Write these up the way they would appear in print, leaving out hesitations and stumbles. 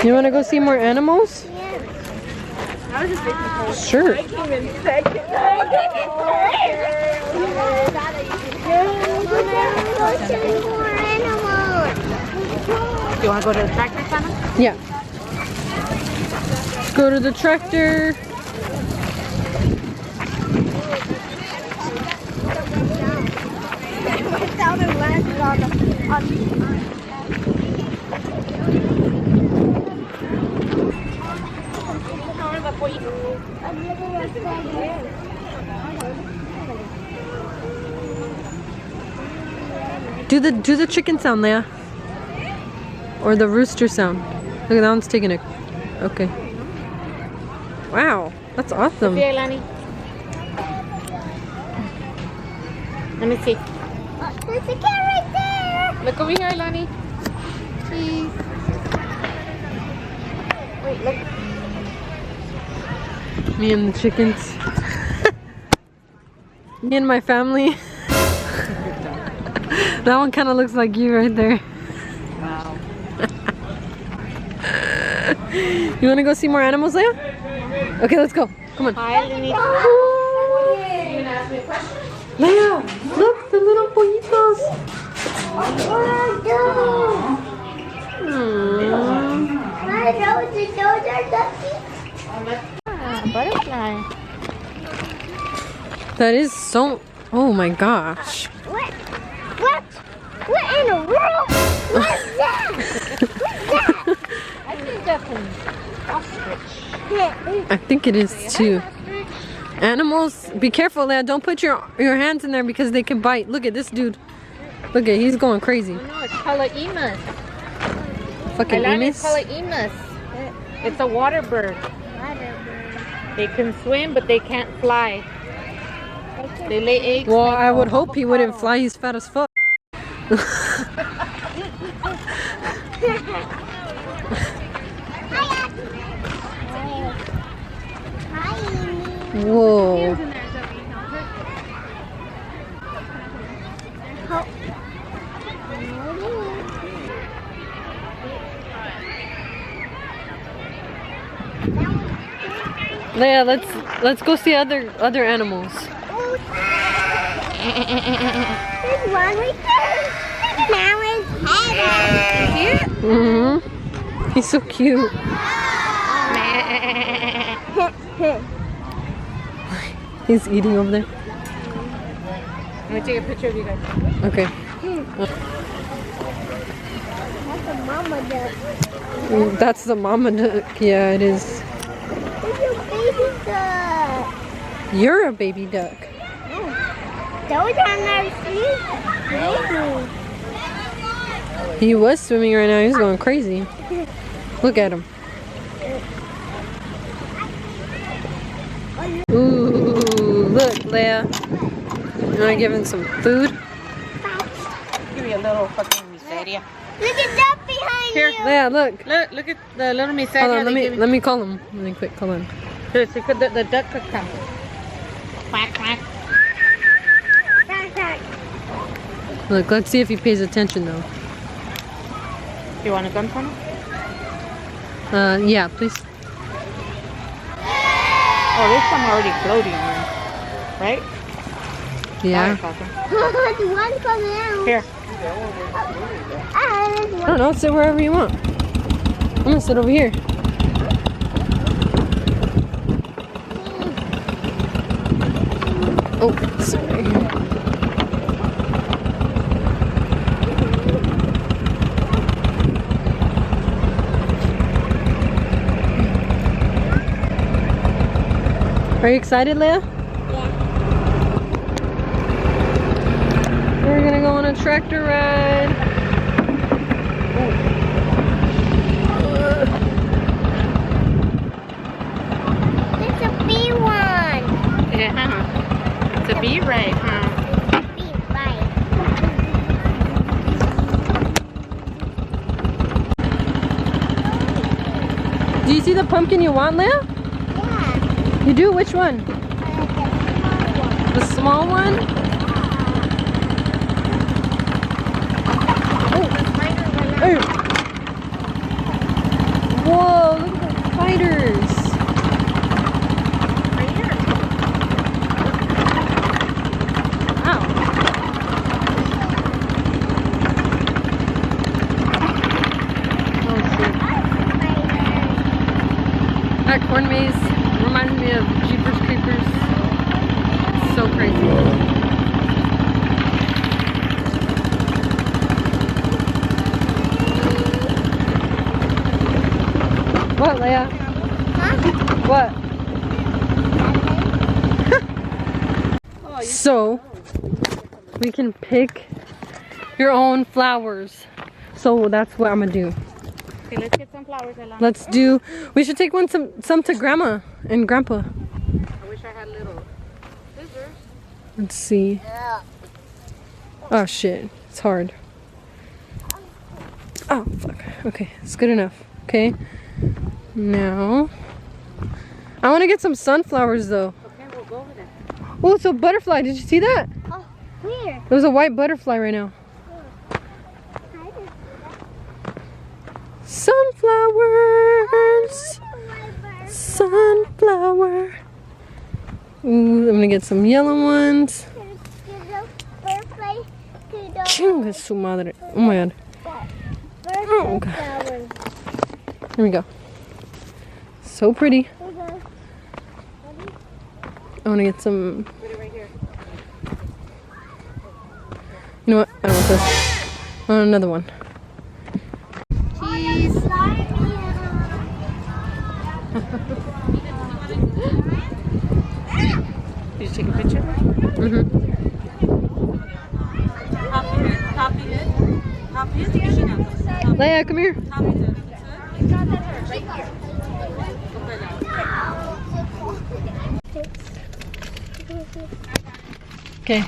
You want to go see more animals? Yeah. I was just thinking. Sure. I came in second. Do you want to go to the tractor, Sana? Yeah. Let's go to the tractor. Down and landed on Do the chicken sound, Leah. Or the rooster sound. Look, that one's taking it. Okay. Wow, that's awesome. Here, Lani. Let me see. There's a cat right there. Look over here, Lani. Cheese. Wait, look. Me and the chickens. Me and my family. That one kind of looks like you right there. Wow. You want to go see more animals, Leah? Okay, let's go. Come on. Hi, Lani. Leah, look, the little pollitos. Butterfly. That is so... Oh my gosh. What? What? What in the world? What's that? What's that? I think that's an ostrich. I think it is too. Animals, be careful, Leah. Don't put your hands in there because they can bite. Look at this dude. Look at, he's going crazy. No, it's called emus. Fucking It's emus. called emus. It's a water bird. They can swim, but they can't fly. They lay eggs. Well, I would hope he wouldn't fly. He's fat as fuck. Whoa. Leah, let's go see other animals. There's one right there. Now it's heaven. Mm-hmm. He's so cute. He's eating over there. Let me take a picture of you guys. Okay. That's a mama duck. That's the mama duck. Yeah, it is. There's a baby duck. You're a baby duck. Those are not swimming. He was swimming right now. He's going crazy. Look at him. Ooh, look, Leah. You want to give him some food? Give me a little fucking miseria. Look at that behind Here. you. Leah, look. Look at the little miseria. Hold on, let me call him. Let me quick call him. The duck could come. Quack, quack. Look, let's see if he pays attention though. You want a gun for him? Yeah, please. Oh, there's some already floating, right? Yeah. The one come out. Here. I don't know, sit wherever you want. I'm gonna sit over here. Oh, sorry. Are you excited, Leah? Yeah. We're gonna go on a tractor ride. It's a bee one. Yeah. It's a bee ride, huh? Bee bite. Do you see the pumpkin you want, Leah? Yeah. You do? Which one? The small one? Oh. Hey. Whoa. That corn maze reminds me of Jeepers Creepers. It's so crazy. What, Leia? Huh? What? So, we can pick your own flowers. So that's what I'm gonna do. Okay, let's get some flowers, Ella. Let's do. We should take some to Grandma and Grandpa. I wish I had little scissors. Let's see. Oh shit, it's hard. Oh fuck. Okay, it's good enough. Okay. Now, I want to get some sunflowers though. Okay, we'll go over there. Oh, it's a butterfly. Did you see that? Oh, where? There's a white butterfly right now. Sunflowers. Sunflower. Ooh, I'm gonna get some yellow ones. Chinga su madre. Oh my god. Oh, God. Here we go. So pretty. I want to get some. Put it right here. You know what? I don't want this. I want another one. Cheese. Did you take a picture? Mm-hmm. Leia, come here. Okay.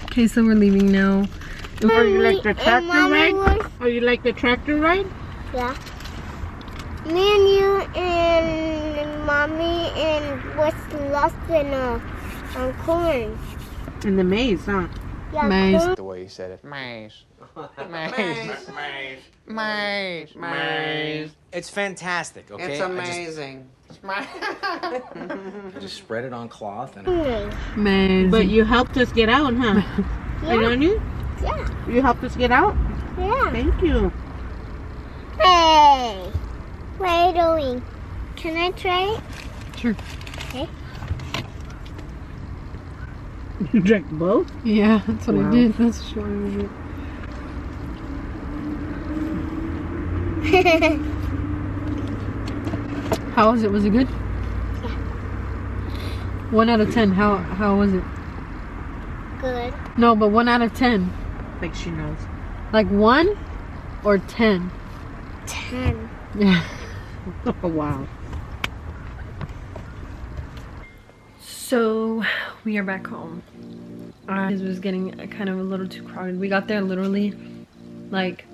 Okay, so we're leaving now. Or you like the tractor Mommy ride? Or you like the tractor ride? Yeah. Me and you and Mommy and was lost in on corn. In the maze, huh? Yeah, Maze. corn. The way you said it. Maze. Maze. It's fantastic, okay? It's amazing. Just spread it on cloth and Amazing. But you helped us get out, huh? Right on you? Yeah. You helped us get out? Yeah. Thank you. Hey. What are you doing? Can I try it? Sure. Okay. You drank both? Yeah, that's what Wow. I did. That's sure I did. How was it? Was it good? Yeah. 1 out of 10. How was it? Good. No, but 1 out of 10. Like she knows. Like 1 or 10? 10. Yeah. Oh, wow. So we are back home. It was getting kind of a little too crowded. We got there literally like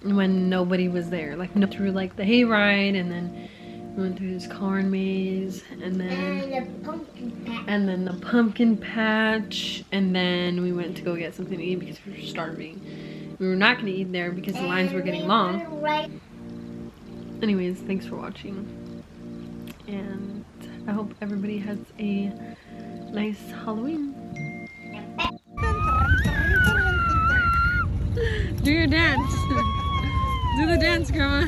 when nobody was there. Like through like the hayride, and then we went through this corn maze, and then And a pumpkin patch. and then the pumpkin patch, and then we went to go get something to eat because we were starving. We were not going to eat there because the lines were getting long. Right. Anyways, thanks for watching, and I hope everybody has a nice Halloween. Do your dance. Do the dance, Grandma.